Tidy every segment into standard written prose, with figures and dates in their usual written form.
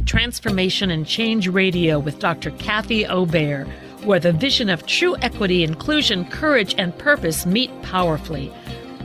Transformation and Change Radio with Dr. Kathy Obear, where the vision of true equity, inclusion, courage, and purpose meet powerfully.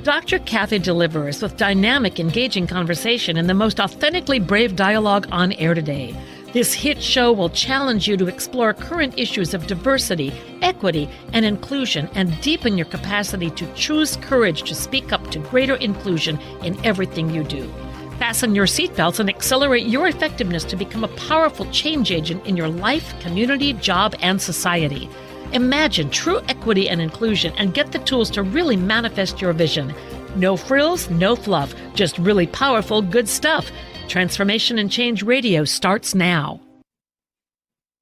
Dr. Kathy delivers with dynamic, engaging conversation and the most authentically brave dialogue on air today. This hit show will challenge you to explore current issues of diversity, equity, and inclusion, and deepen your capacity to choose courage to speak up to greater inclusion in everything you do. Fasten your seatbelts and accelerate your effectiveness to become a powerful change agent in your life, community, job, and society. Imagine true equity and inclusion and get the tools to really manifest your vision. No frills, no fluff, just really powerful, good stuff. Transformation and Change Radio starts now.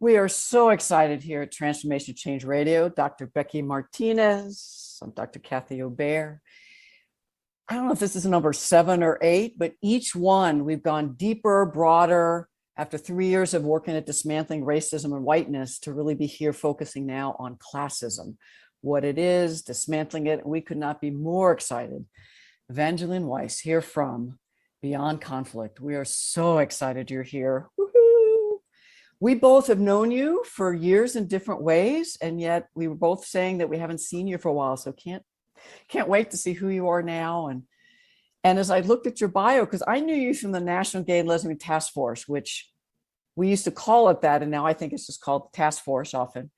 We are so excited here at Transformation Change Radio. Dr. Becky Martinez, I'm Dr. Kathy Obear. I don't know if this is number 7 or 8, but each one we've gone deeper, broader, after 3 years of working at dismantling racism and whiteness to really be here focusing now on classism, what it is, dismantling it. We could not be more excited. Evangeline Weiss here from Beyond Conflict. We are so excited you're here. Woo-hoo. We both have known you for years in different ways, and yet we were both saying that we haven't seen you for a while, so can't wait to see who you are now. And as I looked at your bio, because I knew you from the National Gay and Lesbian Task Force, which we used to call it that, and now I think it's just called Task Force often.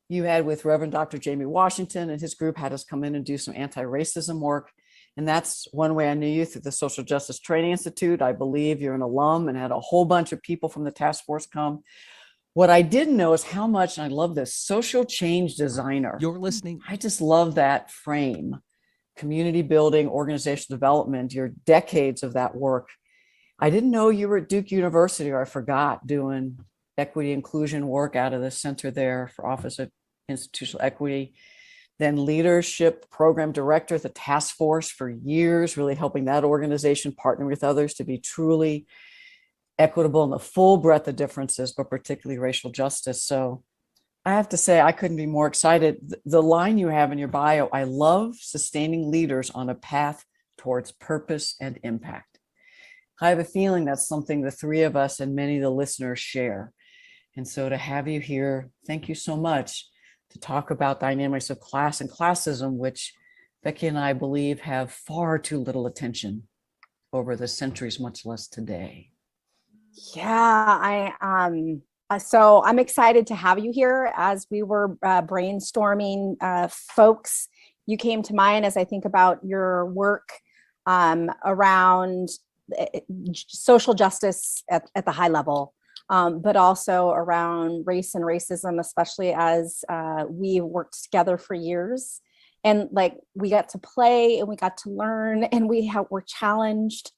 You had with Reverend Dr. Jamie Washington and his group had us come in and do some anti-racism work. And that's one way I knew you, through the Social Justice Training Institute. I believe you're an alum and had a whole bunch of people from the task force come. What I didn't know is how much, and I love this, social change designer. You're listening. I just love that frame. Community building, organizational development, your decades of that work. I didn't know you were at Duke University, or I forgot, doing equity inclusion work out of the center there for Office of Institutional Equity. Then leadership program director at the task force for years, really helping that organization partner with others to be truly equitable in the full breadth of differences, but particularly racial justice. So I have to say, I couldn't be more excited. The line you have in your bio, I love sustaining leaders on a path towards purpose and impact. I have a feeling that's something the three of us and many of the listeners share. And so to have you here, thank you so much, to talk about dynamics of class and classism, which Becky and I believe have far too little attention over the centuries, much less today. Yeah, so I'm excited to have you here. As we were brainstorming, folks, you came to mind as I think about your work around social justice at the high level. But also around race and racism, especially as we worked together for years. And like we got to play and we got to learn and were challenged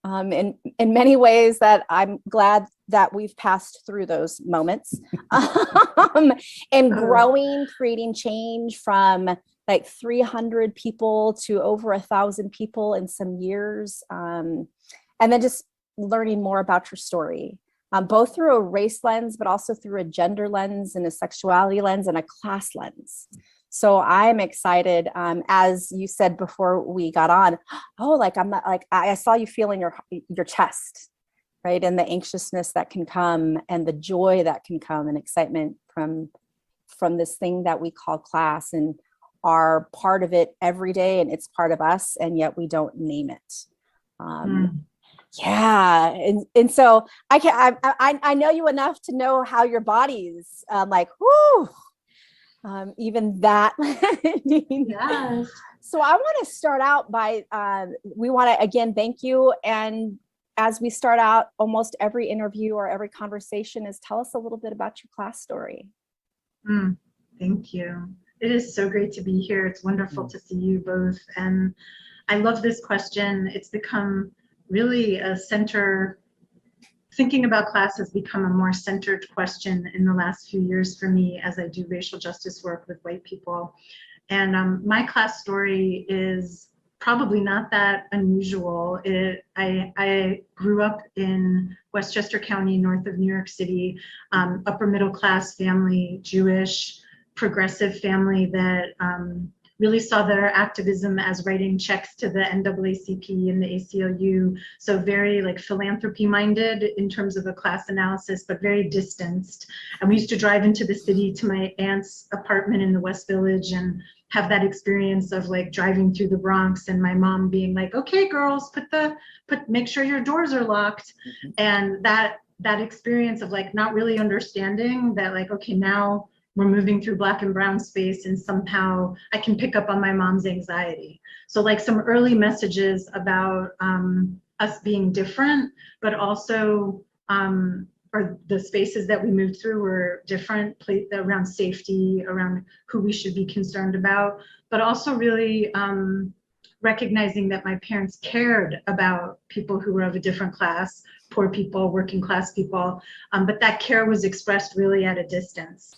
in many ways that I'm glad that we've passed through those moments. And growing, creating change from like 300 people to over 1,000 people in some years. And then just learning more about your story. Both through a race lens, but also through a gender lens and a sexuality lens and a class lens. So I'm excited, as you said before we got on, I saw you feeling your chest, right? And the anxiousness that can come and the joy that can come and excitement from this thing that we call class, and are part of it every day, and it's part of us, and yet we don't name it. Yeah, and so I know you enough to know how your body's like, whoo, even that. Yes. So I want to start out by we want to again thank you, and as we start out almost every interview or every conversation, is tell us a little bit about your class story. Thank you. It is so great to be here. It's wonderful to see you both, and I love this question. It's become really a center, thinking about class has become a more centered question in the last few years for me as I do racial justice work with white people. And my class story is probably not that unusual. I grew up in Westchester County, north of New York City, upper middle class family, Jewish, progressive family that really saw their activism as writing checks to the NAACP and the ACLU. So very like philanthropy minded in terms of a class analysis, but very distanced. And we used to drive into the city to my aunt's apartment in the West Village and have that experience of like driving through the Bronx and my mom being like, okay, girls, make sure your doors are locked. And that experience of like not really understanding that like, okay, now we're moving through Black and brown space and somehow I can pick up on my mom's anxiety. So like some early messages about us being different, but also, or the spaces that we moved through were different, around safety, around who we should be concerned about, but also really recognizing that my parents cared about people who were of a different class, poor people, working class people, but that care was expressed really at a distance.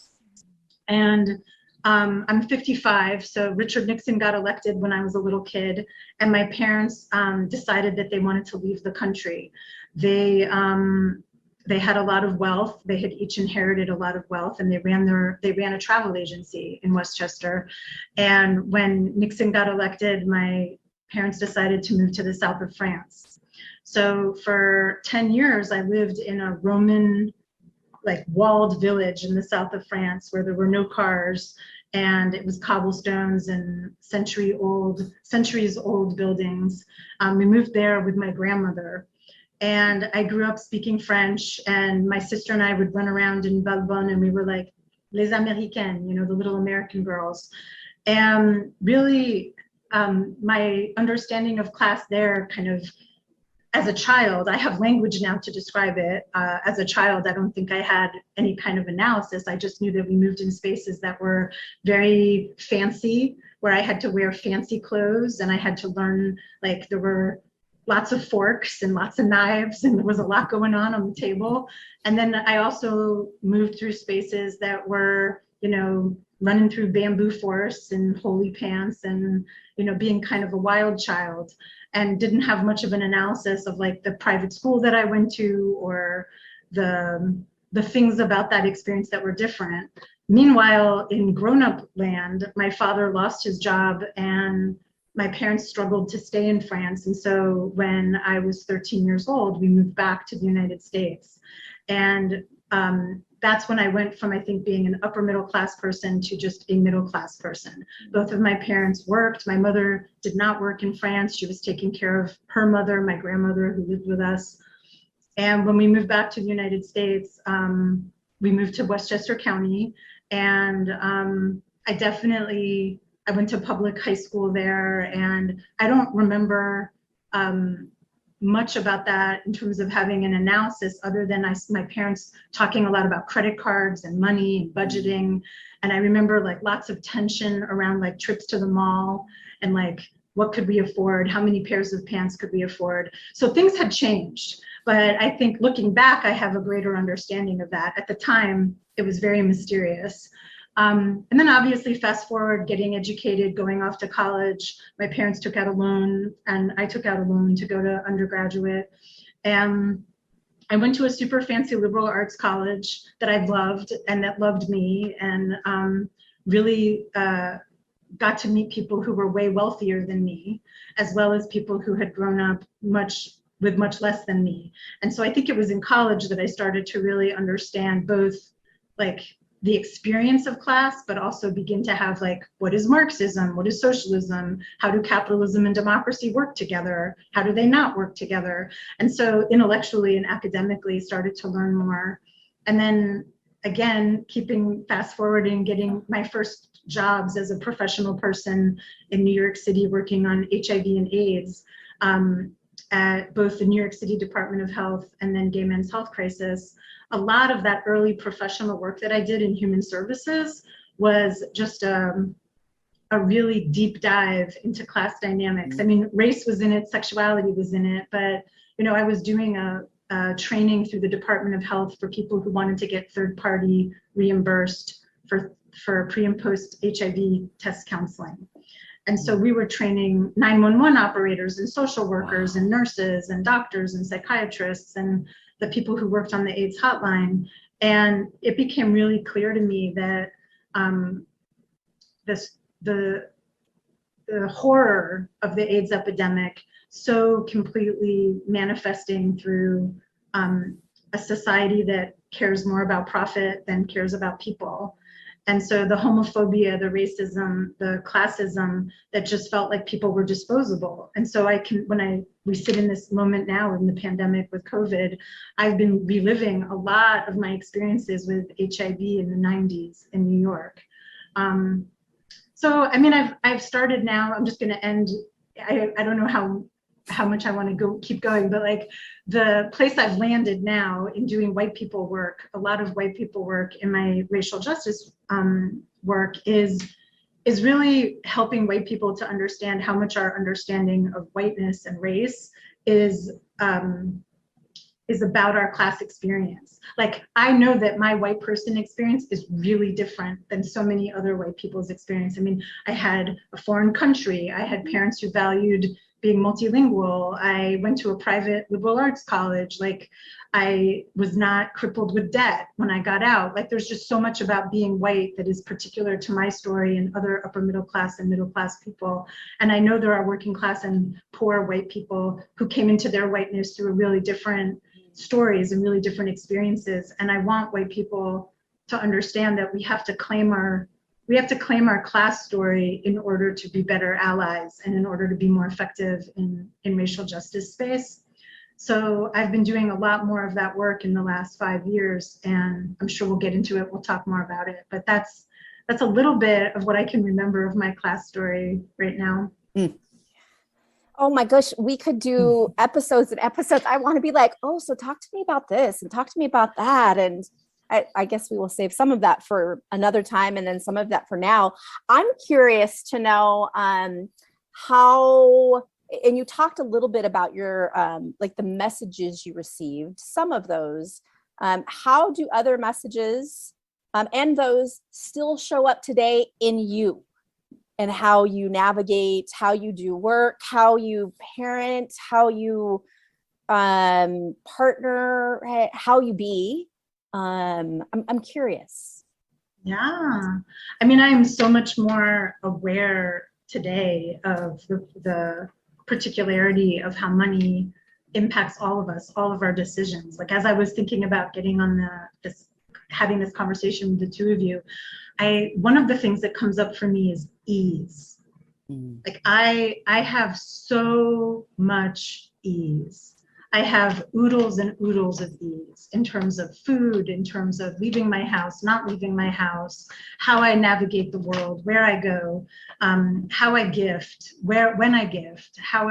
And I'm 55, so Richard Nixon got elected when I was a little kid, and my parents decided that they wanted to leave the country. They had a lot of wealth. They had each inherited a lot of wealth, and they ran a travel agency in Westchester. And when Nixon got elected, my parents decided to move to the south of France. So for 10 years, I lived in a Roman, like walled village in the south of France where there were no cars, and it was cobblestones and centuries old buildings. We moved there with my grandmother, and I grew up speaking French, and my sister and I would run around in Valbonne, and we were like les Américaines, you know, the little American girls. And really, my understanding of class there kind of, as a child, I have language now to describe it. As a child, I don't think I had any kind of analysis. I just knew that we moved in spaces that were very fancy, where I had to wear fancy clothes, and I had to learn, like, there were lots of forks and lots of knives, and there was a lot going on the table. And then I also moved through spaces that were, you know, running through bamboo forests and holy pants and, you know, being kind of a wild child, and didn't have much of an analysis of like the private school that I went to or the things about that experience that were different. Meanwhile, in grown-up land, my father lost his job and my parents struggled to stay in France. And so when I was 13 years old, we moved back to the United States. And that's when I went from, I think, being an upper middle class person to just a middle class person. Both of my parents worked. My mother did not work in France. She was taking care of her mother, my grandmother, who lived with us. And when we moved back to the United States, we moved to Westchester County. And I went to public high school there. And I don't remember much about that in terms of having an analysis, other than my parents talking a lot about credit cards and money and budgeting. And I remember like lots of tension around like trips to the mall and like, what could we afford? How many pairs of pants could we afford? So things had changed. But I think looking back, I have a greater understanding of that. At the time, it was very mysterious. And then obviously fast forward, getting educated, going off to college. My parents took out a loan and I took out a loan to go to undergraduate. And I went to a super fancy liberal arts college that I loved and that loved me, and really got to meet people who were way wealthier than me, as well as people who had grown up with much less than me. And so I think it was in college that I started to really understand both like the experience of class, but also begin to have like, what is Marxism? What is socialism? How do capitalism and democracy work together? How do they not work together? And so intellectually and academically started to learn more. And then again, keeping fast forwarding, getting my first jobs as a professional person in New York City, working on HIV and AIDS at both the New York City Department of Health and then Gay Men's Health Crisis. A lot of that early professional work that I did in human services was just a really deep dive into class dynamics. I mean, race was in it, sexuality was in it, but you know, I was doing a training through the Department of Health for people who wanted to get third-party reimbursed for pre and post HIV test counseling. And so we were training 911 operators and social workers and nurses and doctors and psychiatrists and the people who worked on the AIDS hotline. And it became really clear to me that the the horror of the AIDS epidemic so completely manifesting through a society that cares more about profit than cares about people. And so the homophobia, the racism, the classism that just felt like people were disposable. And so we sit in this moment now in the pandemic with COVID, I've been reliving a lot of my experiences with HIV in the 90s in New York. So, I mean, I've started now, I'm just gonna end, I don't know how much I want to keep going, but like the place I've landed now in doing white people work, a lot of white people work in my racial justice work is really helping white people to understand how much our understanding of whiteness and race is about our class experience. Like, I know that my white person experience is really different than so many other white people's experience. I mean, I had a foreign country, I had parents who valued being multilingual, I went to a private liberal arts college, like I was not crippled with debt when I got out. Like, there's just so much about being white that is particular to my story and other upper middle class and middle class people. And I know there are working class and poor white people who came into their whiteness through really different stories and really different experiences. And I want white people to understand that we have to claim our class story in order to be better allies and in order to be more effective in racial justice space. So I've been doing a lot more of that work in the last 5 years, and I'm sure we'll get into it. We'll talk more about it, but that's a little bit of what I can remember of my class story right now. Mm. Oh my gosh, we could do episodes and episodes. I want to be like, oh, so talk to me about this and talk to me about that. And I guess we will save some of that for another time and then some of that for now. I'm curious to know how, and you talked a little bit about your, like the messages you received, some of those, how do other messages and those still show up today in you? And how you navigate, how you do work, how you parent, how you partner, how you be. I'm curious. Yeah, I mean, I'm so much more aware today of the particularity of how money impacts all of us, all of our decisions. Like, as I was thinking about getting on having this conversation with the two of you, one of the things that comes up for me is ease. Like, I have so much ease. I have oodles and oodles of ease in terms of food, in terms of leaving my house, not leaving my house, how I navigate the world, where I go, how I gift, when I gift, how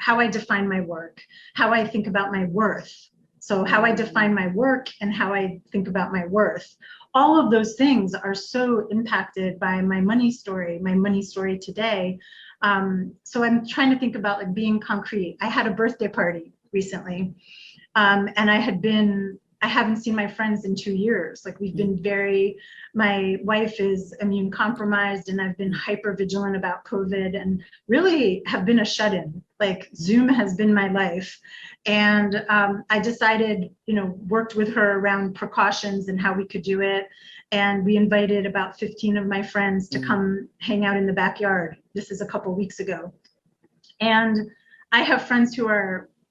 I define my work, how I think about my worth. So how I define my work and how I think about my worth. All of those things are so impacted by my money story today. So I'm trying to think about like being concrete. I had a birthday party recently, and I haven't seen my friends in 2 years. Like, we've been my wife is immune compromised, and I've been hyper vigilant about COVID and really have been a shut-in. Like, Zoom has been my life. And I decided, worked with her around precautions and how we could do it. And we invited about 15 of my friends to come hang out in the backyard. This is a couple weeks ago. And I have friends who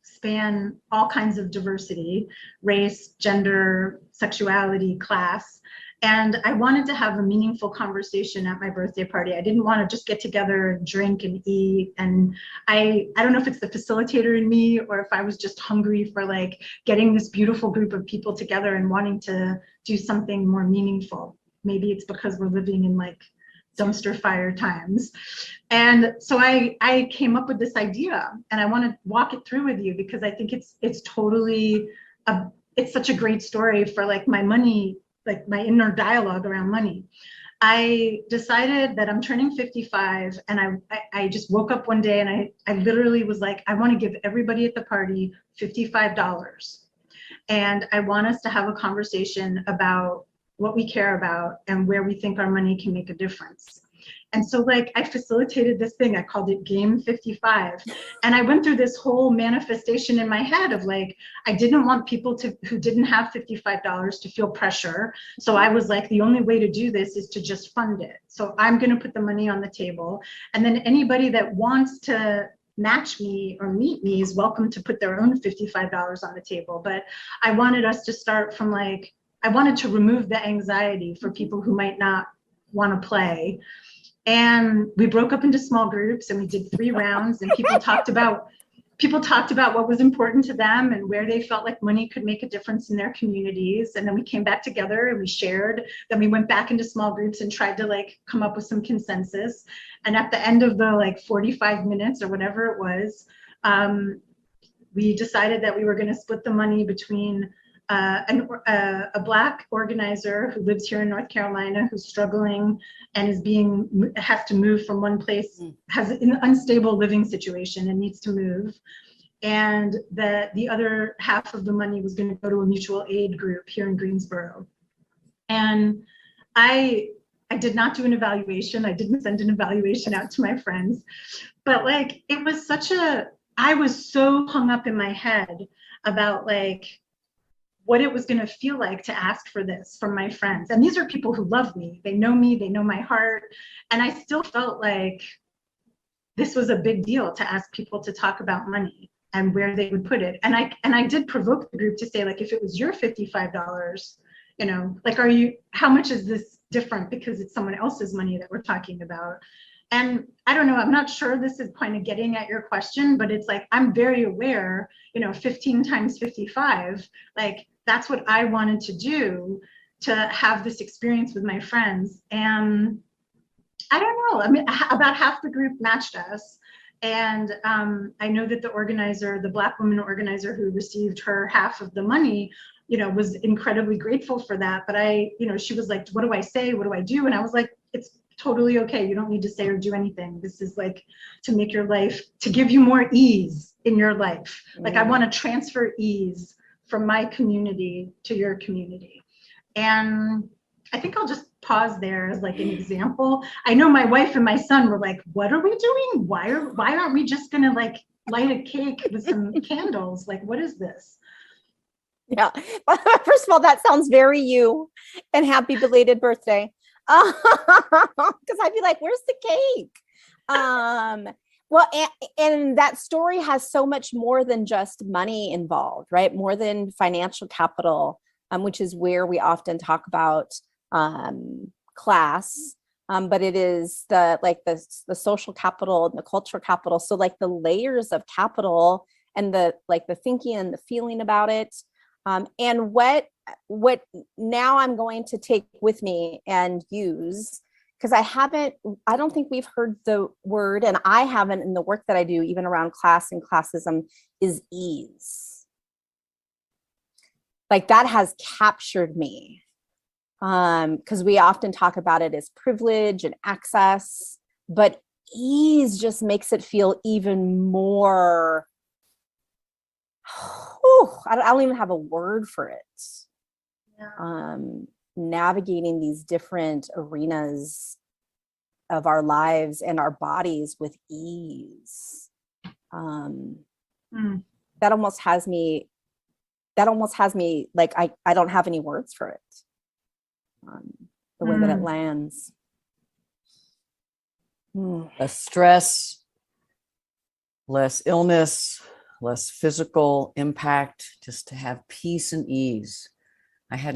span all kinds of diversity, race, gender, sexuality, class. And I wanted to have a meaningful conversation at my birthday party. I didn't want to just get together and drink and eat. And I don't know if it's the facilitator in me or if I was just hungry for like getting this beautiful group of people together and wanting to do something more meaningful. Maybe it's because we're living in like dumpster fire times. And so I came up with this idea, and I want to walk it through with you because I think it's totally it's such a great story for like my money, like my inner dialogue around money. I decided that I'm turning 55, and I just woke up one day and I literally was like, I want to give everybody at the party $55. And I want us to have a conversation about what we care about and where we think our money can make a difference. And so like I facilitated this thing, I called it Game 55. And I went through this whole manifestation in my head of like, I didn't want people who didn't have $55 to feel pressure. So I was like, the only way to do this is to just fund it. So I'm going to put the money on the table. And then anybody that wants to match me or meet me is welcome to put their own $55 on the table. But I wanted us to start from like, I wanted to remove the anxiety for people who might not want to play. And we broke up into small groups and we did 3 rounds, and people talked about what was important to them and where they felt like money could make a difference in their communities. And then we came back together and we shared. Then we went back into small groups and tried to like come up with some consensus. And at the end of the like 45 minutes or whatever it was, we decided that we were going to split the money between a Black organizer who lives here in North Carolina, who's struggling and has to move from one place, has an unstable living situation and needs to move. And the other half of the money was going to go to a mutual aid group here in Greensboro. And I did not do an evaluation. I didn't send an evaluation out to my friends, but like, it was I was so hung up in my head about like, what it was going to feel like to ask for this from my friends. And these are people who love me. They know me, they know my heart. And I still felt like this was a big deal to ask people to talk about money and where they would put it. And I did provoke the group to say, like, if it was your $55, you know, like, how much is this different because it's someone else's money that we're talking about? And I don't know, I'm not sure this is kind of getting at your question, but it's like, I'm very aware, you know, 15 times 55, like, that's what I wanted to do, to have this experience with my friends. And I don't know, I mean, about half the group matched us. And I know that the Black woman organizer who received her half of the money, you know, was incredibly grateful for that. But she was like, what do I say? What do I do? And I was like, it's totally okay. You don't need to say or do anything. This is like to make your life, to give you more ease in your life. Like, I want to transfer ease from my community to your community. And I think I'll just pause there as like an example. I know my wife and my son were like, what are we doing? Why aren't we just gonna like light a cake with some candles? Like, what is this? Yeah. First of all, that sounds very you, and happy belated birthday. Because I'd be like, where's the cake? Well, and that story has so much more than just money involved, right? More than financial capital, which is where we often talk about class. But it is the social capital and the cultural capital. So like the layers of capital and the thinking and the feeling about it. And what now I'm going to take with me and use, because I don't think we've heard the word, and I haven't in the work that I do, even around class and classism, is ease. Like, that has captured me. Because we often talk about it as privilege and access, but ease just makes it feel even more, I don't even have a word for it. Yeah. Navigating these different arenas of our lives and our bodies with ease. That almost has me like, I don't have any words for it. The way that it lands. Less stress, less illness, less physical impact, just to have peace and ease. I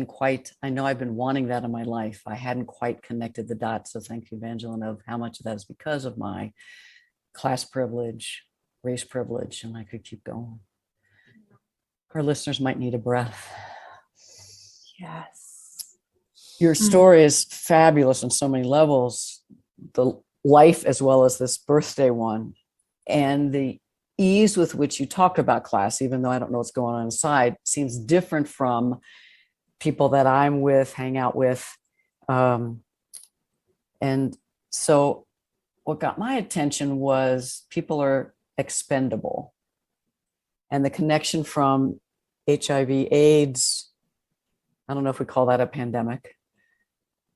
know I've been wanting that in my life. I hadn't quite connected the dots. So thank you, Evangeline, of how much of that is because of my class privilege, race privilege, and I could keep going. Our listeners might need a breath. Yes. Your story is fabulous on so many levels, the life as well as this birthday one, and the ease with which you talk about class, even though I don't know what's going on inside, seems different from people that I'm with, hang out with. And so what got my attention was people are expendable. And the connection from HIV, AIDS, I don't know if we call that a pandemic,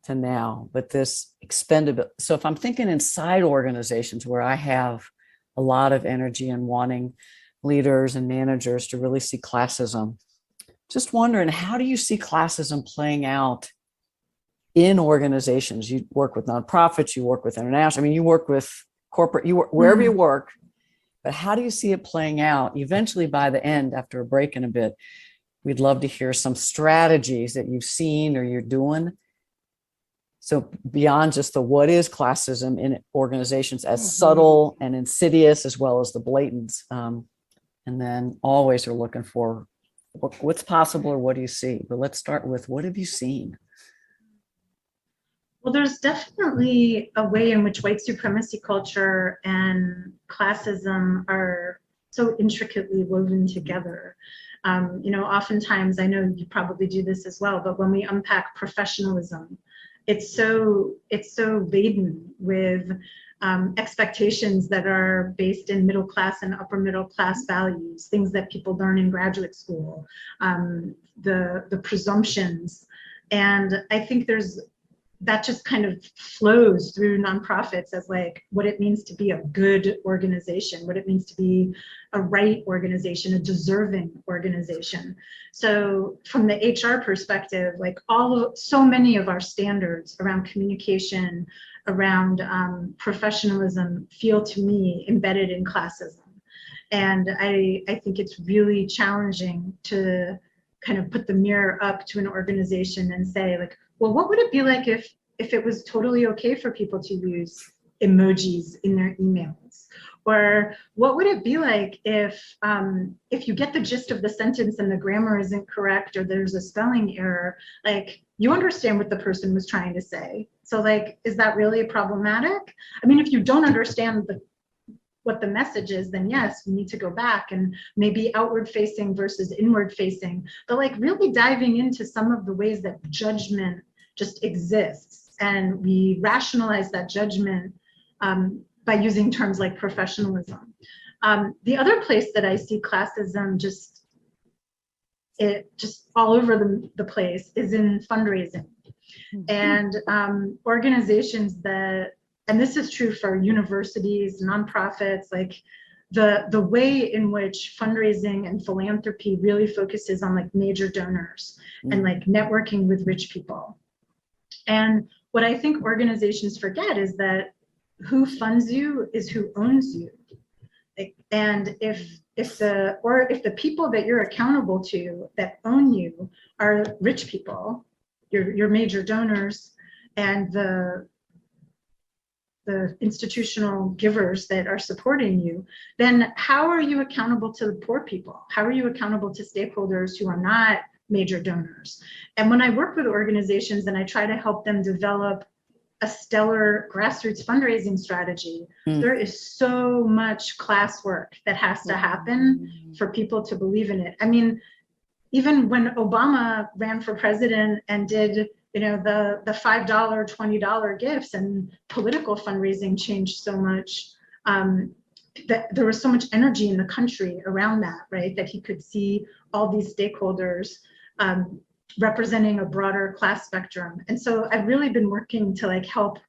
to now, but this expendable. So if I'm thinking inside organizations where I have a lot of energy and wanting leaders and managers to really see classism, just wondering, how do you see classism playing out in organizations? You work with nonprofits, you work with international, I mean, you work with corporate, you work wherever you work, but how do you see it playing out eventually by the end, after a break in a bit? We'd love to hear some strategies that you've seen or you're doing. So beyond just the what is classism in organizations, as subtle and insidious as well as the blatant, and then always are looking for what's possible or what do you see? But let's start with, what have you seen? Well, there's definitely a way in which white supremacy culture and classism are so intricately woven together. Oftentimes, I know you probably do this as well, but when we unpack professionalism, it's so laden with expectations that are based in middle class and upper middle class values, things that people learn in graduate school, the presumptions. And I think that just kind of flows through nonprofits as like what it means to be a good organization, what it means to be a right organization, a deserving organization. So from the HR perspective, like so many of our standards around communication, around professionalism feel to me embedded in classism. And I think it's really challenging to kind of put the mirror up to an organization and say, like, well, what would it be like if it was totally okay for people to use emojis in their emails? Or what would it be like if you get the gist of the sentence and the grammar isn't correct or there's a spelling error, like you understand what the person was trying to say. So like, is that really problematic? I mean, if you don't understand what the message is, then yes, we need to go back and maybe outward facing versus inward facing, but like really diving into some of the ways that judgment just exists. And we rationalize that judgment by using terms like professionalism. The other place that I see classism just all over the place is in fundraising. And organizations that, and this is true for universities, nonprofits, like the way in which fundraising and philanthropy really focuses on like major donors and like networking with rich people. And what I think organizations forget is that who funds you is who owns you. And if the people that you're accountable to that own you are rich people, your major donors, and the institutional givers that are supporting you, then how are you accountable to the poor people? How are you accountable to stakeholders who are not major donors? And when I work with organizations and I try to help them develop a stellar grassroots fundraising strategy, there is so much class work that has to happen for people to believe in it. I mean, even when Obama ran for president and did the $5, $20 gifts, and political fundraising changed so much, that there was so much energy in the country around that, right? That he could see all these stakeholders representing a broader class spectrum. And so I've really been working to like help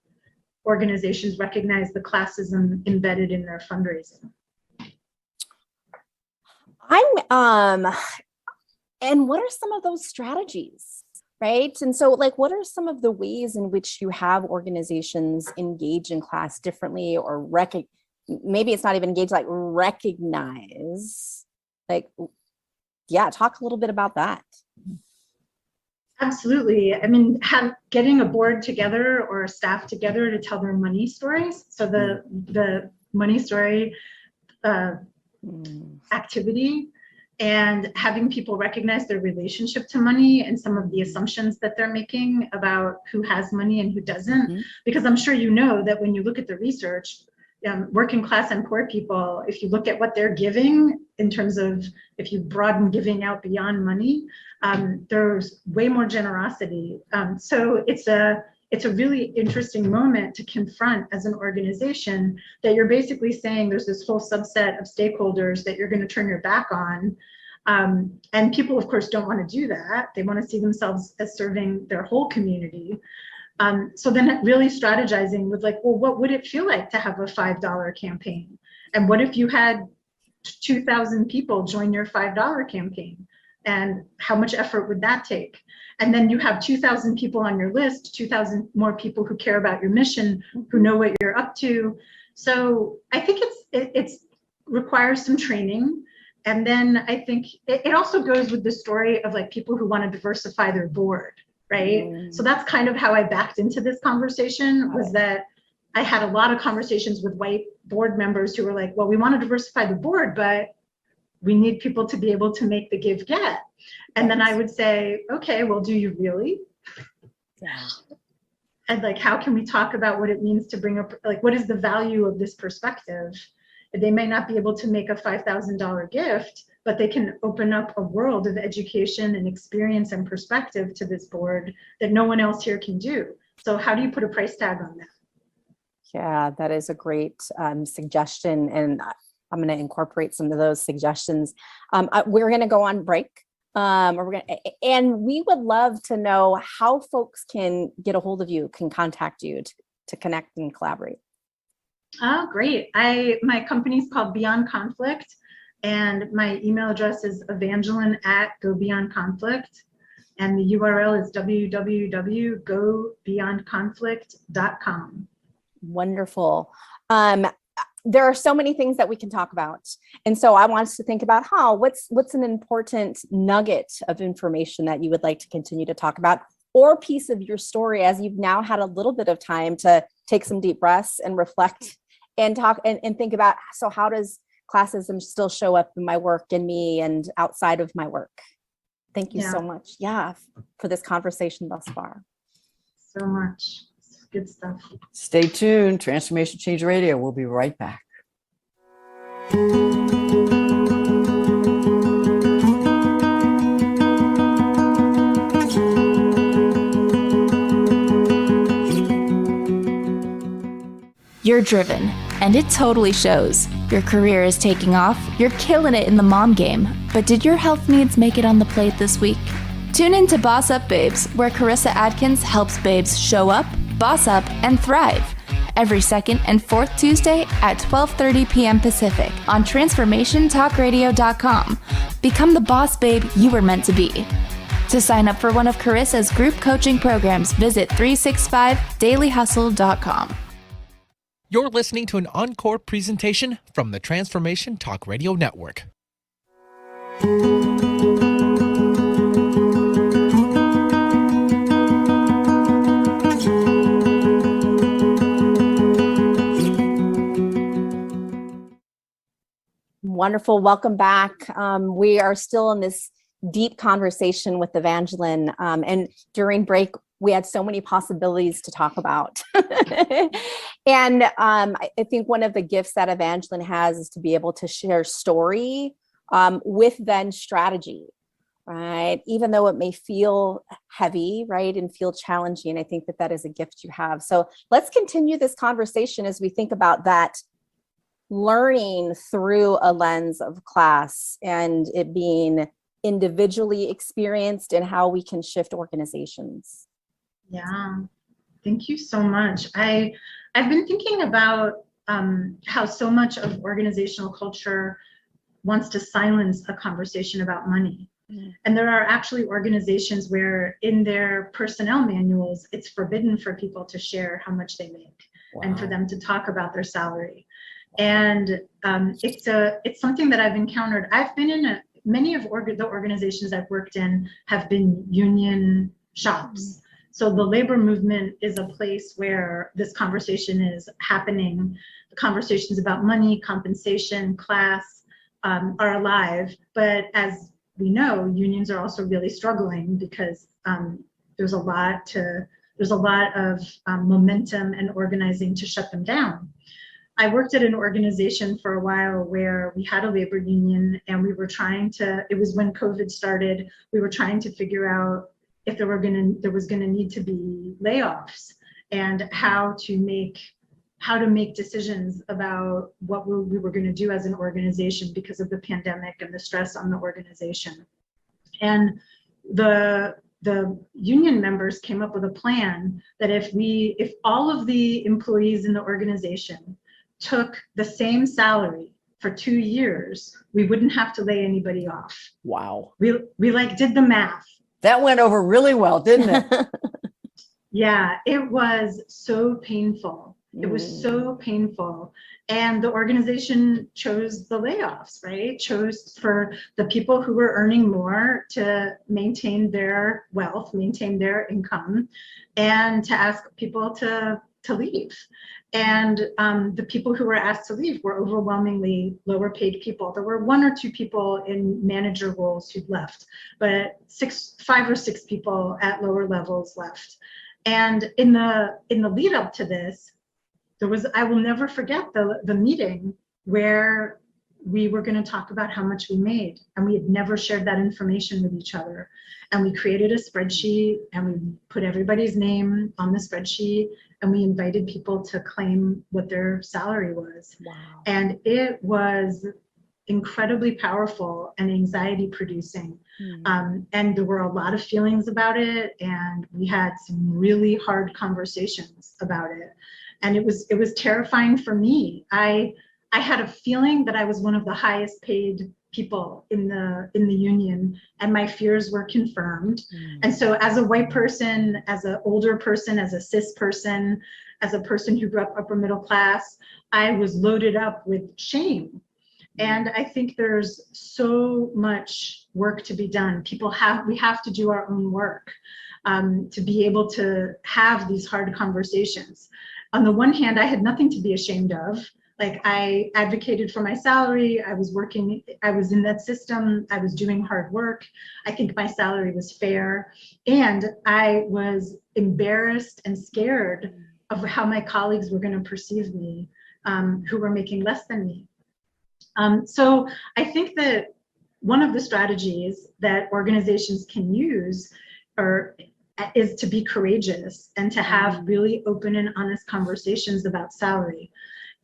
organizations recognize the classism embedded in their fundraising. And what are some of those strategies? Right. And so like, what are some of the ways in which you have organizations engage in class differently, or maybe it's not even engage, like recognize, like, yeah, talk a little bit about that. Absolutely. I mean, getting a board together or a staff together to tell their money stories. So the money story activity, and having people recognize their relationship to money and some of the assumptions that they're making about who has money and who doesn't. Because I'm sure you know that when you look at the research, working class and poor people, if you look at what they're giving in terms of, if you broaden giving out beyond money, there's way more generosity. So it's a really interesting moment to confront as an organization that you're basically saying there's this whole subset of stakeholders that you're going to turn your back on. And people, of course, don't want to do that. They want to see themselves as serving their whole community. So then really strategizing with like, well, what would it feel like to have a $5 campaign? And what if you had 2,000 people join your $5 campaign? And how much effort would that take? And then you have 2,000 people on your list, 2,000 more people who care about your mission, who know what you're up to. So I think it's requires some training. And then I think it also goes with the story of like people who want to diversify their board, right? So that's kind of how I backed into this conversation, was that I had a lot of conversations with white board members who were like, well, we want to diversify the board, but we need people to be able to make the give get. And then I would say, okay, well, do you really? Yeah. And like, how can we talk about what it means to bring up, like, what is the value of this perspective? They may not be able to make a $5,000 gift, but they can open up a world of education and experience and perspective to this board that no one else here can do. So how do you put a price tag on that? Yeah, that is a great suggestion. And I'm going to incorporate some of those suggestions. We're going to go on break. And we would love to know how folks can get a hold of you, can contact you to connect and collaborate. Oh, great. My company's called Beyond Conflict, and my email address is evangeline@gobeyondconflict. And the URL is www.gobeyondconflict.com. Wonderful. There are so many things that we can talk about. And so I want us to think about what's an important nugget of information that you would like to continue to talk about, or piece of your story as you've now had a little bit of time to take some deep breaths and reflect and talk and think about, so how does classism still show up in my work, in me, and outside of my work? Thank you so much. Yeah, for this conversation thus far. So much. Good stuff. Stay tuned. Transformation Change Radio. We'll be right back. You're driven, and it totally shows. Your career is taking off, you're killing it in the mom game. But did your health needs make it on the plate this week? Tune in to Boss Up Babes, where Carissa Adkins helps babes show up, boss up, and thrive. Every second and fourth Tuesday at 12:30 p.m. Pacific on TransformationTalkRadio.com. Become the boss babe you were meant to be. To sign up for one of Carissa's group coaching programs, visit 365dailyhustle.com. You're listening to an encore presentation from the Transformation Talk Radio Network. Wonderful. Welcome back. We are still in this deep conversation with Evangeline. And during break, we had so many possibilities to talk about. And I think one of the gifts that Evangeline has is to be able to share story with then strategy, right? Even though it may feel heavy, right, and feel challenging, I think that is a gift you have. So let's continue this conversation as we think about that learning through a lens of class and it being individually experienced and how we can shift organizations. Yeah, thank you so much. I've been thinking about how so much of organizational culture wants to silence a conversation about money. And there are actually organizations where in their personnel manuals, it's forbidden for people to share how much they make and for them to talk about their salary. And it's something that I've encountered. I've been in many of the organizations I've worked in have been union shops. So the labor movement is a place where this conversation is happening. The conversations about money, compensation, class are alive. But as we know, unions are also really struggling because there's a lot of momentum and organizing to shut them down. I worked at an organization for a while where we had a labor union and we were trying to, it was when COVID started, we were trying to figure out if there was going to need to be layoffs and how to make decisions about what we were going to do as an organization because of the pandemic and the stress on the organization. And the the union members came up with a plan that if all of the employees in the organization took the same salary for 2 years, we wouldn't have to lay anybody off. Wow. We like did the math. That went over really well, didn't it? Yeah, it was so painful. It was so painful. And the organization chose the layoffs, right? Chose for the people who were earning more to maintain their wealth, maintain their income, and to ask people to leave. And the people who were asked to leave were overwhelmingly lower paid people. There were 1 or 2 people in manager roles who'd left, but 5 or 6 people at lower levels left. And in the lead up to this, I will never forget the meeting where we were going to talk about how much we made, and we had never shared that information with each other. And we created a spreadsheet, and we put everybody's name on the spreadsheet, and we invited people to claim what their salary was. Wow. And it was incredibly powerful and anxiety producing. And there were a lot of feelings about it, and we had some really hard conversations about it. And it was terrifying for me. I had a feeling that I was one of the highest paid people in the union, and my fears were confirmed. And so as a white person, as an older person, as a cis person, as a person who grew up upper middle class, I was loaded up with shame. And I think there's so much work to be done. We have to do our own work to be able to have these hard conversations. On the one hand, I had nothing to be ashamed of. Like, I advocated for my salary. I was in that system. I was doing hard work. I think my salary was fair. And I was embarrassed and scared of how my colleagues were going to perceive me, who were making less than me. So I think that one of the strategies that organizations can use is to be courageous and to have really open and honest conversations about salary.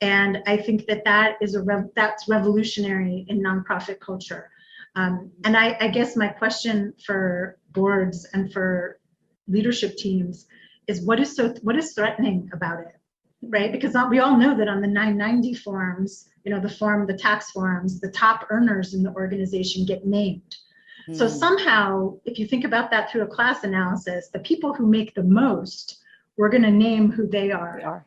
And I think that's revolutionary in nonprofit culture. And I guess my question for boards and for leadership teams is what is threatening about it, right? Because we all know that on the 990 forms, the tax forms, the top earners in the organization get named. So somehow, if you think about that through a class analysis, the people who make the most, we're going to name who they are,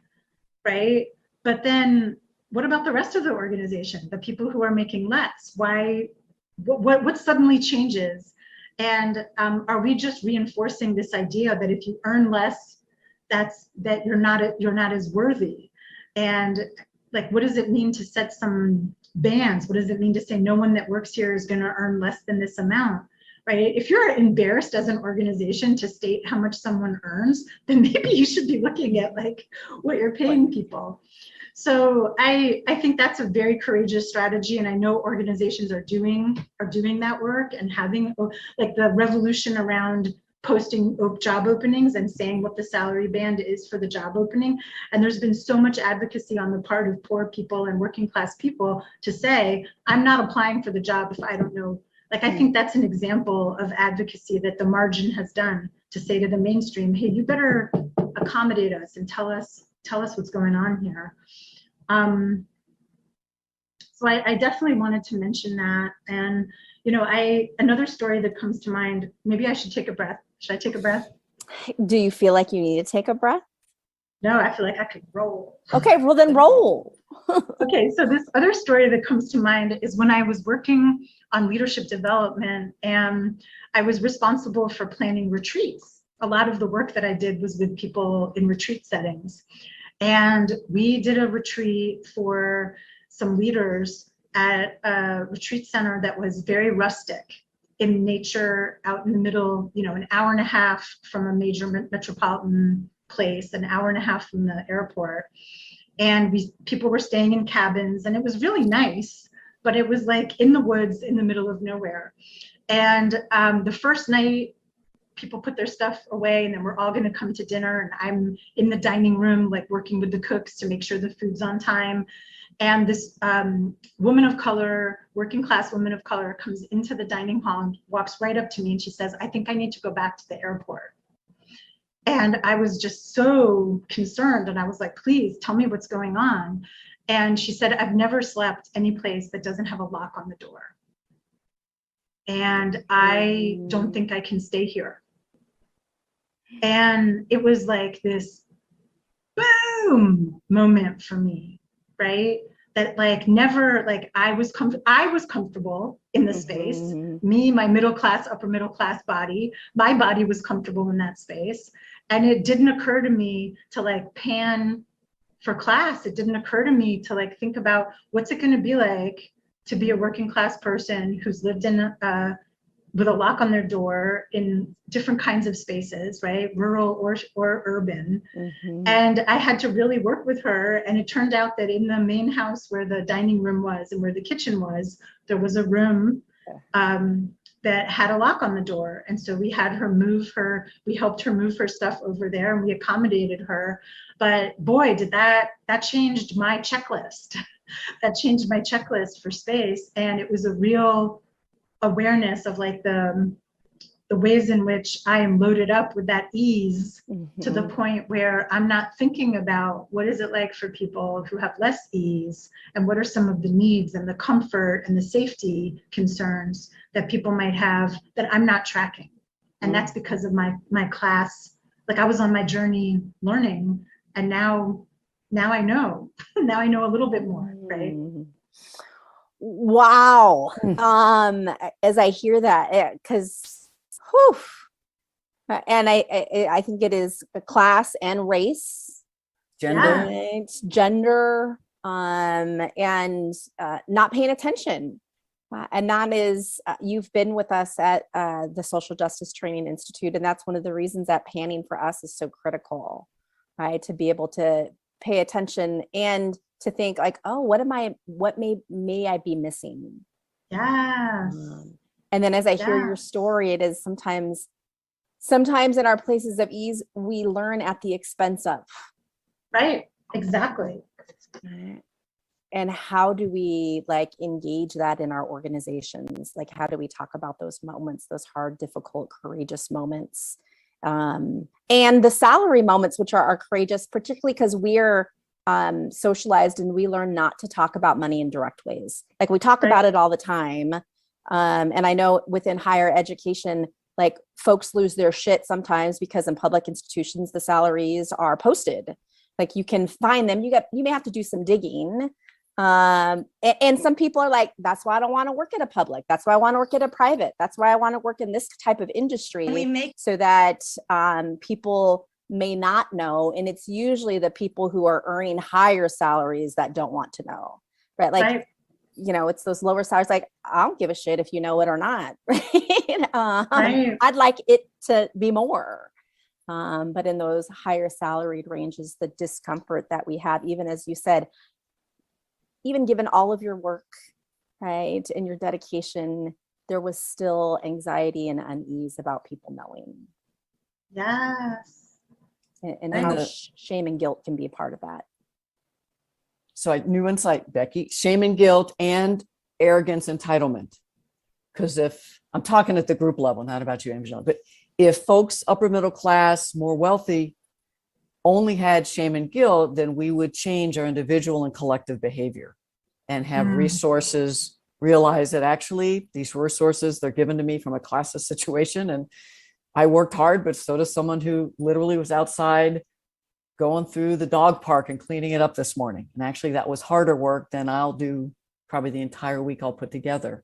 right? But then what about the rest of the organization, the people who are making less? What suddenly changes? And are we just reinforcing this idea that if you earn less, that you're not as worthy? And like, what does it mean to set some bans? What does it mean to say no one that works here is going to earn less than this amount, right? If you're embarrassed as an organization to state how much someone earns, then maybe you should be looking at like what you're paying people. So I think that's a very courageous strategy, and I know organizations are doing that work and having like the revolution around posting job openings and saying what the salary band is for the job opening. And there's been so much advocacy on the part of poor people and working class people to say, I'm not applying for the job if I don't know. Like, I think that's an example of advocacy that the margin has done to say to the mainstream, hey, you better accommodate us and tell us what's going on here. So I definitely wanted to mention that. And, another story that comes to mind, maybe I should take a breath. Should I take a breath? Do you feel like you need to take a breath? No, I feel like I could roll. Okay, well then roll. Okay, so this other story that comes to mind is when I was working on leadership development, and I was responsible for planning retreats. A lot of the work that I did was with people in retreat settings. And we did a retreat for some leaders at a retreat center that was very rustic in nature, out in the middle, an hour and a half from a major metropolitan place, an hour and a half from the airport. And people were staying in cabins, and it was really nice, but it was like in the woods in the middle of nowhere. And the first night, people put their stuff away, and then we're all going to come to dinner, and I'm in the dining room, like working with the cooks to make sure the food's on time. And this woman of color, working class woman of color, comes into the dining hall and walks right up to me and she says, I think I need to go back to the airport. And I was just so concerned. And I was like, please tell me what's going on. And she said, I've never slept any place that doesn't have a lock on the door. And I don't think I can stay here. And it was like this boom moment for me, right? That like never, like I was comfortable in the space. Me, my middle class, upper middle class body, my body was comfortable in that space. And it didn't occur to me to like pan for class. It didn't occur to me to like think about what's it going to be like to be a working class person who's lived in with a lock on their door in different kinds of spaces, right? Rural or urban. And I had to really work with her. And it turned out that in the main house where the dining room was and where the kitchen was, there was a room that had a lock on the door. And so we had her we helped her move her stuff over there and we accommodated her. But boy, did that changed my checklist. That changed my checklist for space. And it was a real awareness of like the ways in which I am loaded up with that ease to the point where I'm not thinking about what is it like for people who have less ease and what are some of the needs and the comfort and the safety concerns that people might have that I'm not tracking. And that's because of my class. Like I was on my journey learning and now I know. Now I know a little bit more, right? Wow. As I hear that, because and I think it is a class and race, Gender. right? Gender, and not paying attention. And that is, you've been with us at the Social Justice Training Institute, and that's one of the reasons that panning for us is so critical, right? To be able to pay attention and to think like, oh, what may I be missing? Yes. And then as I hear your story, it is sometimes in our places of ease, we learn at the expense of. Right, exactly. And how do we like engage that in our organizations? Like, how do we talk about those moments, those hard, difficult, courageous moments? And the salary moments, which are courageous, particularly because we're socialized and we learn not to talk about money in direct ways. Like we talk about it all the time. And I know within higher education, like folks lose their shit sometimes because in public institutions, the salaries are posted. Like you can find them, you may have to do some digging. And some people are like, that's why I don't want to work at a public. That's why I want to work at a private. That's why I want to work in this type of industry so that people may not know. And it's usually the people who are earning higher salaries that don't want to know, right? Like, you know, it's those lower salaries. Like, I don't give a shit if you know it or not. Right? I'd like it to be more. But in those higher salaried ranges, the discomfort that we have, even as you said, even given all of your work, right, and your dedication, there was still anxiety and unease about people knowing. Yes. And how shame and guilt can be a part of that. So new insight, Becky, shame and guilt and arrogance, entitlement. Because if I'm talking at the group level, not about you, Evangeline, but if folks upper middle class, more wealthy, only had shame and guilt, then we would change our individual and collective behavior and have resources, realize that actually these resources, they're given to me from a classist situation. And I worked hard, but so does someone who literally was outside going through the dog park and cleaning it up this morning. And actually that was harder work than I'll do probably the entire week I'll put together.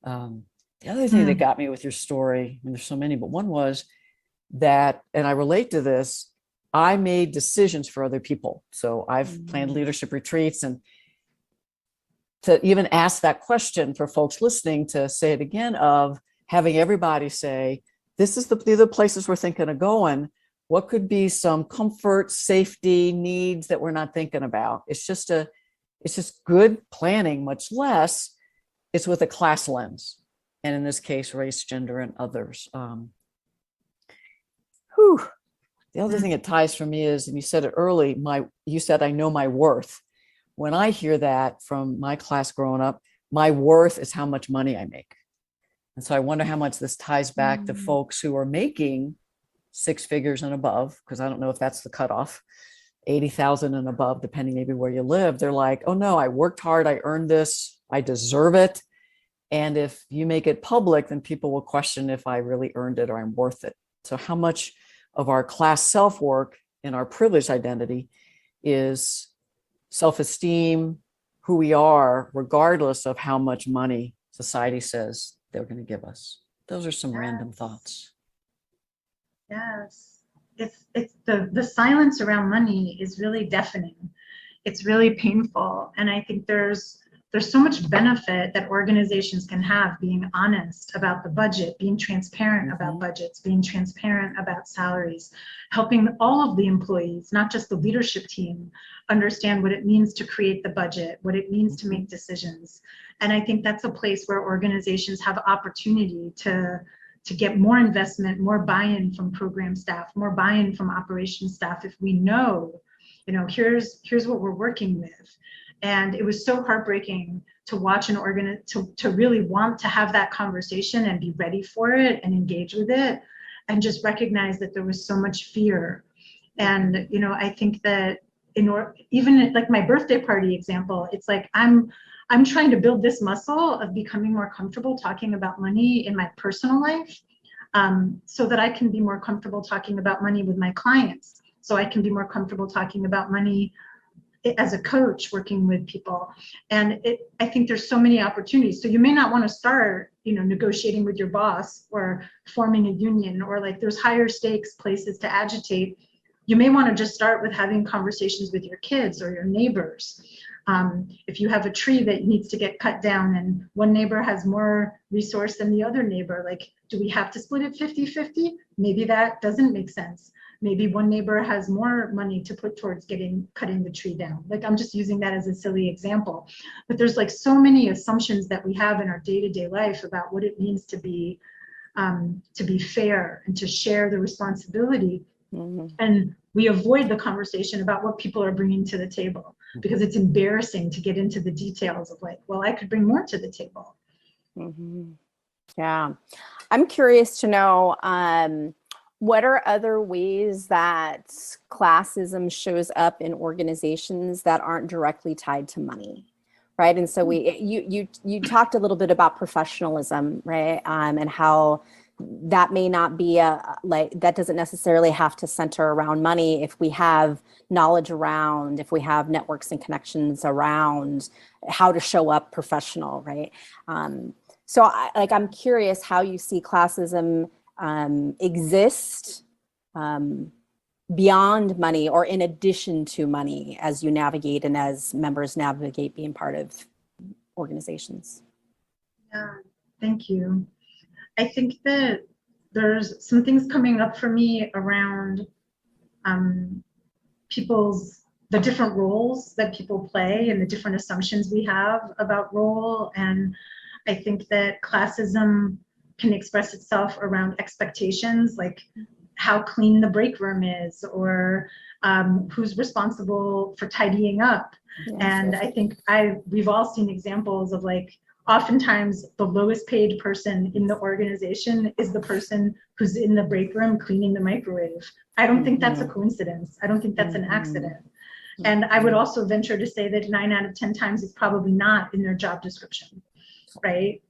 The other thing that got me with your story, and there's so many, but one was that, and I relate to this, I made decisions for other people. So I've planned leadership retreats, and to even ask that question for folks listening, to say it again, of having everybody say, this is the places we're thinking of going. What could be some comfort, safety needs that we're not thinking about? It's just good planning, much less it's with a class lens. And in this case, race, gender, and others. The other thing it ties for me is, and you said it early, you said, I know my worth. when I hear that from my class growing up, my worth is how much money I make. And so I wonder how much this ties back to folks who are making six figures and above, because I don't know if that's the cutoff, 80,000 and above, depending maybe where you live. They're like, oh no, I worked hard, I earned this, I deserve it. And if you make it public, then people will question if I really earned it or I'm worth it. So how much of our class self-work and our privileged identity is self-esteem, who we are, regardless of how much money society says they're going to give us. Those are some random thoughts. Yes, it's the silence around money is really deafening. It's really painful, and I think there's so much benefit that organizations can have being honest about the budget, being transparent about budgets, being transparent about salaries, helping all of the employees, not just the leadership team, understand what it means to create the budget, what it means to make decisions. And I think that's a place where organizations have opportunity to get more investment, more buy-in from program staff, more buy-in from operations staff. If we know, here's what we're working with. And it was so heartbreaking to watch an to really want to have that conversation and be ready for it and engage with it, and just recognize that there was so much fear. And I think that even like my birthday party example, it's like I'm trying to build this muscle of becoming more comfortable talking about money in my personal life, so that I can be more comfortable talking about money with my clients, so I can be more comfortable talking about money as a coach working with people. And I think there's so many opportunities. So you may not want to start, negotiating with your boss or forming a union, or like there's higher stakes places to agitate. You may want to just start with having conversations with your kids or your neighbors. If you have a tree that needs to get cut down and one neighbor has more resource than the other neighbor, like, do we have to split it 50-50? Maybe that doesn't make sense. Maybe one neighbor has more money to put towards cutting the tree down. Like, I'm just using that as a silly example. But there's like so many assumptions that we have in our day-to-day life about what it means to be fair and to share the responsibility. And we avoid the conversation about what people are bringing to the table because it's embarrassing to get into the details of like, well, I could bring more to the table. Yeah. I'm curious to know, what are other ways that classism shows up in organizations that aren't directly tied to money, right? And so you talked a little bit about professionalism, right? And how that may not be that doesn't necessarily have to center around money if we have knowledge around, if we have networks and connections around how to show up professional, right? So I'm curious how you see classism exist beyond money or in addition to money as you navigate and as members navigate being part of organizations. Yeah, thank you. I think that there's some things coming up for me around the different roles that people play and the different assumptions we have about role. And I think that classism can express itself around expectations, like how clean the break room is, or who's responsible for tidying up. Yes, and I think we've all seen examples of like, oftentimes the lowest paid person in the organization is the person who's in the break room cleaning the microwave. I don't think that's a coincidence. I don't think that's an accident. And I would also venture to say that 9 out of 10 times it's probably not in their job description, right?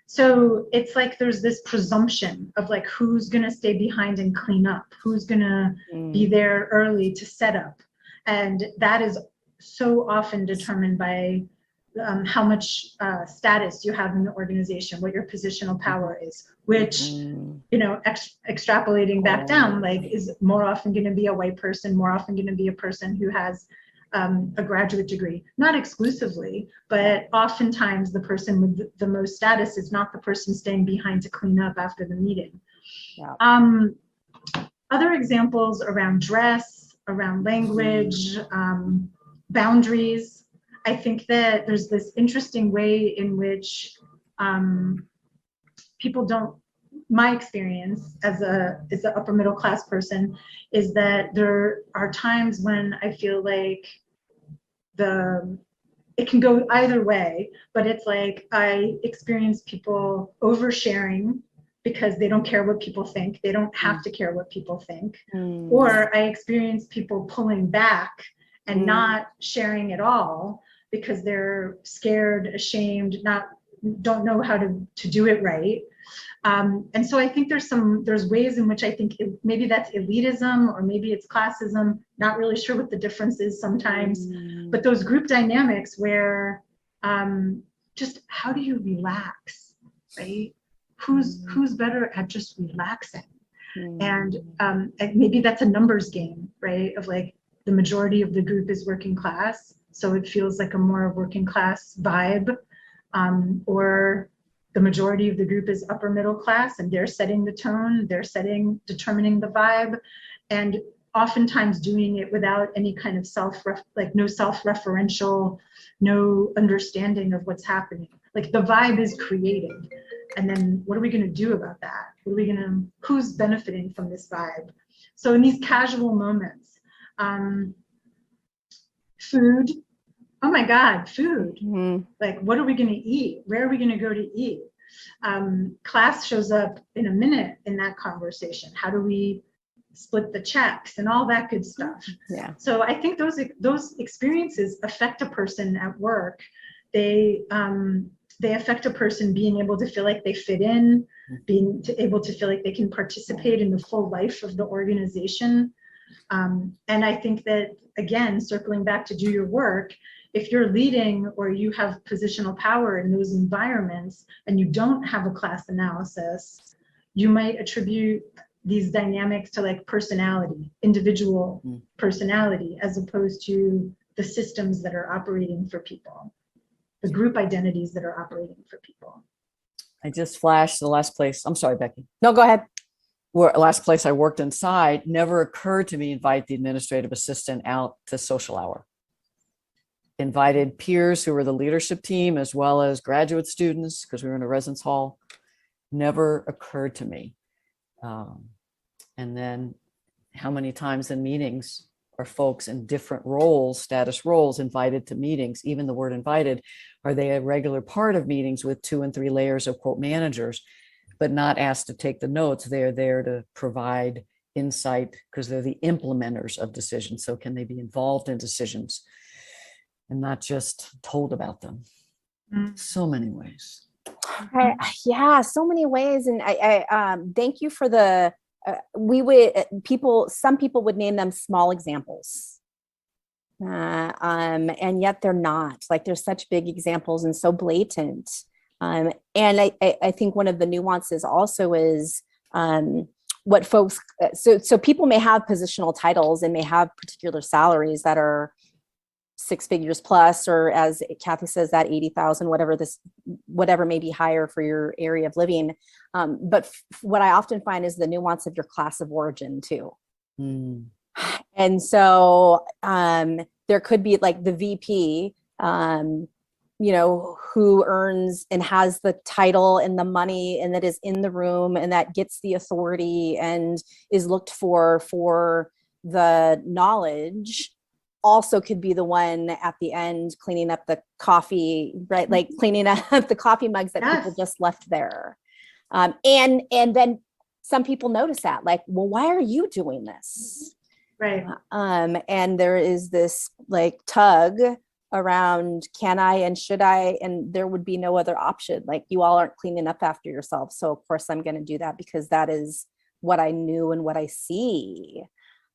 So it's like there's this presumption of like who's gonna stay behind and clean up, who's gonna be there early to set up. And that is so often determined by how much status you have in the organization, what your positional power is, which, extrapolating back down, like is more often going to be a white person, more often going to be a person who has a graduate degree, not exclusively, but oftentimes the person with the most status is not the person staying behind to clean up after the meeting. Yeah. Other examples around dress, around language, boundaries. I think that there's this interesting way in which people don't, my experience as an upper middle class person is that there are times when I feel like it can go either way, but it's like I experience people oversharing because they don't care what people think. They don't have to care what people think. Or I experience people pulling back and not sharing at all because they're scared, ashamed, don't know how to do it right. And so I think there's ways in which I think maybe that's elitism or maybe it's classism, not really sure what the difference is sometimes, but those group dynamics where just how do you relax, right? Who's better at just relaxing? And maybe that's a numbers game, right? Of like the majority of the group is working class, so it feels like a more working class vibe, or the majority of the group is upper middle class and they're setting the tone, determining the vibe, and oftentimes doing it without any kind of no self-referential, no understanding of what's happening. Like the vibe is created. And then what are we going to do about that? Who's benefiting from this vibe? So in these casual moments, food, oh my God, food. Like, what are we going to eat? Where are we going to go to eat? Class shows up in a minute in that conversation. How do we split the checks and all that good stuff? Yeah. So I think those experiences affect a person at work. They affect a person being able to feel like they fit in, able to feel like they can participate in the full life of the organization. And I think that, again, circling back to do your work, if you're leading or you have positional power in those environments and you don't have a class analysis, you might attribute these dynamics to like personality, individual personality, as opposed to the systems that are operating for people, the group identities that are operating for people. I just flashed the last place. I'm sorry, Becky. No, go ahead. Last place I worked inside, never occurred to me invite the administrative assistant out to social hour. Invited peers who were the leadership team as well as graduate students because we were in a residence hall. Never occurred to me. And then how many times in meetings are folks in different roles, status roles, invited to meetings? Even the word invited, are they a regular part of meetings with 2 and 3 layers of quote managers, but not asked to take the notes? They're there to provide insight because they're the implementers of decisions. So can they be involved in decisions and not just told about them? So many ways. Yeah, so many ways. And I thank you for the, some people would name them small examples. And yet they're not. Like, there's such big examples and so blatant. And I think one of the nuances also is what folks, so people may have positional titles and may have particular salaries that are 6 figures plus, or as Kathy says, that 80,000, whatever may be higher for your area of living. But what I often find is the nuance of your class of origin too. And so there could be like the VP, who earns and has the title and the money and that is in the room and that gets the authority and is looked for the knowledge, also could be the one at the end cleaning up the coffee, right? Like cleaning up the coffee mugs that people just left there. And then some people notice that, like, well, why are you doing this? Right. And there is this like tug around, can I and should I? And there would be no other option. Like, you all aren't cleaning up after yourself. So of course I'm going to do that because that is what I knew and what I see.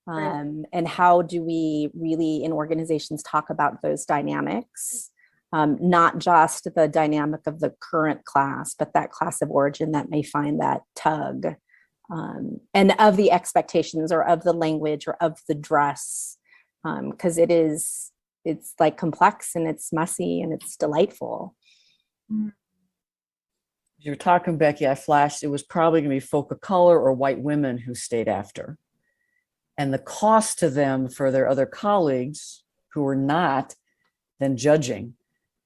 And how do we really in organizations talk about those dynamics? Not just the dynamic of the current class, but that class of origin that may find that tug, and of the expectations or of the language or of the dress, because it's like complex and it's messy and it's delightful. You're talking, Becky, I flashed, it was probably going to be folk of color or white women who stayed after. And the cost to them for their other colleagues who were not, then judging.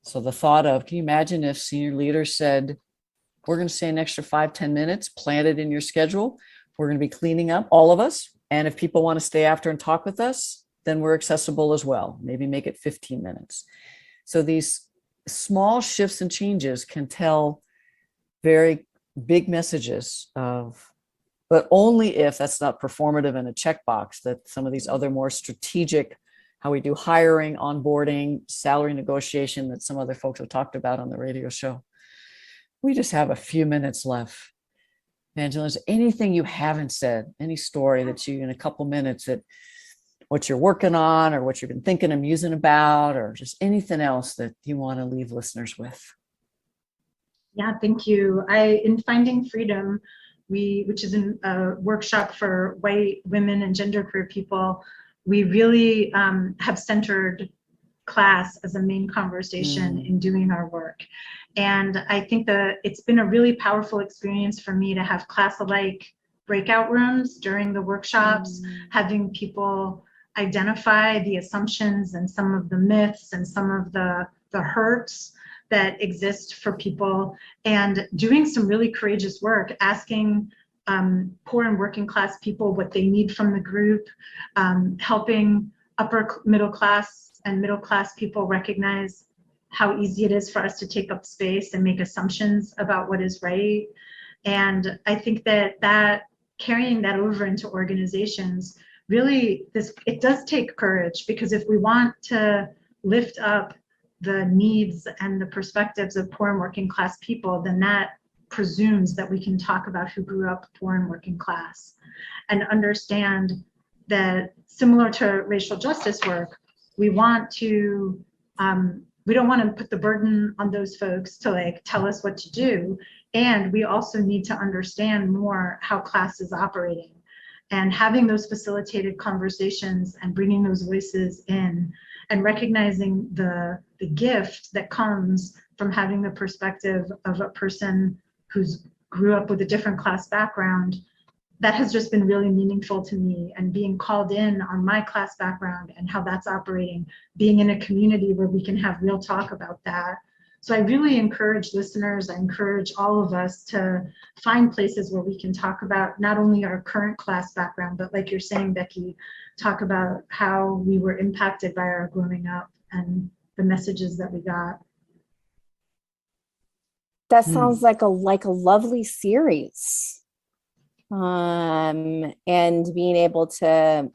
So the thought of, can you imagine if senior leaders said, we're going to stay an extra 5-10 minutes, plan it in your schedule. We're going to be cleaning up, all of us. And if people want to stay after and talk with us, then we're accessible as well. Maybe make it 15 minutes. So these small shifts and changes can tell very big messages of, but only if that's not performative and a checkbox, that some of these other more strategic, how we do hiring, onboarding, salary negotiation that some other folks have talked about on the radio show. We just have a few minutes left. Evangeline, is anything you haven't said, any story that you, in a couple minutes, that what you're working on or what you've been thinking and musing about, or just anything else that you want to leave listeners with? Yeah, thank you. In Finding Freedom, which is a workshop for white women and genderqueer people, we really have centered class as a main conversation in doing our work. And I think that it's been a really powerful experience for me to have class-alike breakout rooms during the workshops, having people identify the assumptions and some of the myths and some of the hurts that exist for people, and doing some really courageous work, asking poor and working class people what they need from the group, helping upper middle class and middle class people recognize how easy it is for us to take up space and make assumptions about what is right. And I think that carrying that over into organizations, really, it does take courage, because if we want to lift up the needs and the perspectives of poor and working class people, then that presumes that we can talk about who grew up poor and working class, and understand that, similar to racial justice work, we don't want to put the burden on those folks to tell us what to do. And we also need to understand more how class is operating, and having those facilitated conversations and bringing those voices in, and recognizing the gift that comes from having the perspective of a person who's grew up with a different class background. That has just been really meaningful to me, and being called in on my class background and how that's operating, being in a community where we can have real talk about that. So I really encourage listeners, I encourage all of us to find places where we can talk about not only our current class background, but, like you're saying, Becky, talk about how we were impacted by our growing up and the messages that we got. That sounds like a lovely series. And being able to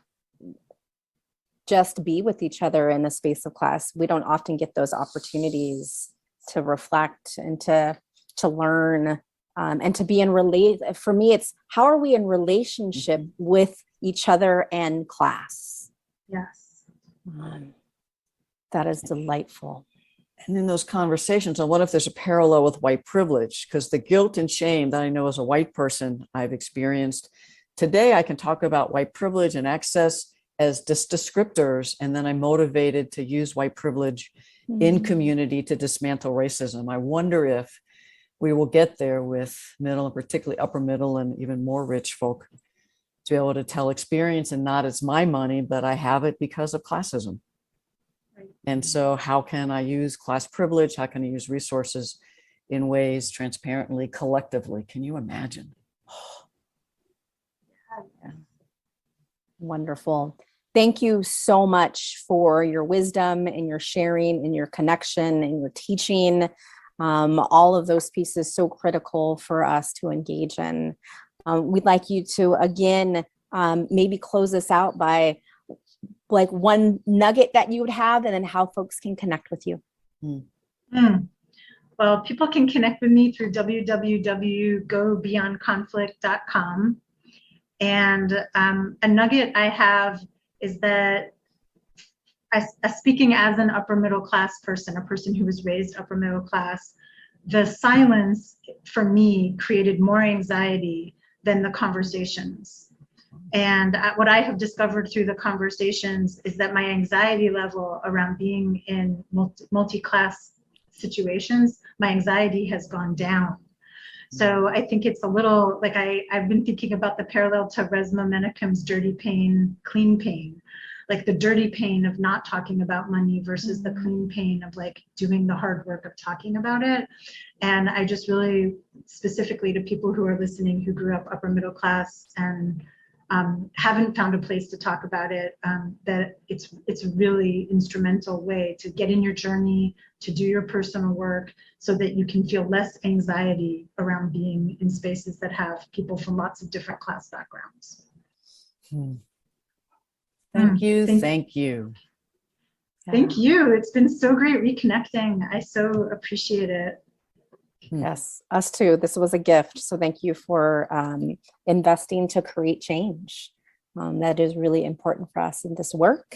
just be with each other in the space of class. We don't often get those opportunities to reflect and to learn, and to be in for me, it's how are we in relationship with each other and class? Yes. That is delightful. And in those conversations, and what if there's a parallel with white privilege? Because the guilt and shame that I know as a white person I've experienced, today I can talk about white privilege and access as just descriptors, and then I'm motivated to use white privilege in community to dismantle racism. I wonder if we will get there with middle, and particularly upper middle and even more rich folk, to be able to tell experience, and not it's my money, but I have it because of classism. And so how can I use class privilege? How can I use resources in ways transparently, collectively? Can you imagine? Yeah. Wonderful. Thank you so much for your wisdom and your sharing and your connection and your teaching. All of those pieces so critical for us to engage in. We'd like you to, again, maybe close us out by one nugget that you would have, and then how folks can connect with you. Well, people can connect with me through www.gobeyondconflict.com. And a nugget I have is that speaking as an upper middle class person, a person who was raised upper middle class, the silence for me created more anxiety than the conversations. And what I have discovered through the conversations is that my anxiety level around being in multi-class situations, my anxiety has gone down. So I think it's a little like I've been thinking about the parallel to Resmaa Menakem's dirty pain, clean pain, like the dirty pain of not talking about money versus the clean pain of doing the hard work of talking about it. And I just really, specifically to people who are listening who grew up upper middle class and haven't found a place to talk about it, that it's a really instrumental way to get in your journey, to do your personal work, so that you can feel less anxiety around being in spaces that have people from lots of different class backgrounds. Thank you. Thank- Thank you. Thank you. It's been so great reconnecting. I so appreciate it. Yes, us too. This was a gift. So thank you for investing to create change. That is really important for us in this work.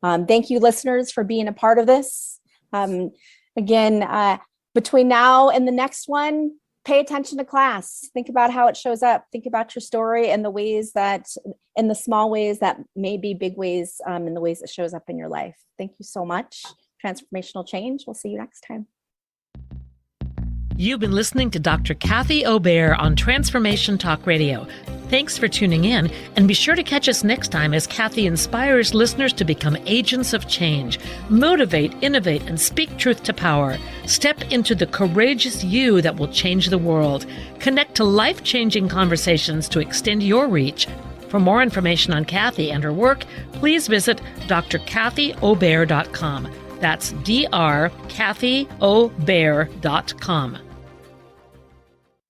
Thank you, listeners, for being a part of this. Again, between now and the next one, pay attention to class. Think about how it shows up. Think about your story and the ways that, in the small ways that may be big ways, in the ways it shows up in your life. Thank you so much. Transformational Change. We'll see you next time. You've been listening to Dr. Kathy Obear on Transformation Talk Radio. Thanks for tuning in, and be sure to catch us next time as Kathy inspires listeners to become agents of change, motivate, innovate, and speak truth to power. Step into the courageous you that will change the world. Connect to life-changing conversations to extend your reach. For more information on Kathy and her work, please visit drkathyobear.com. That's drkathyobear.com.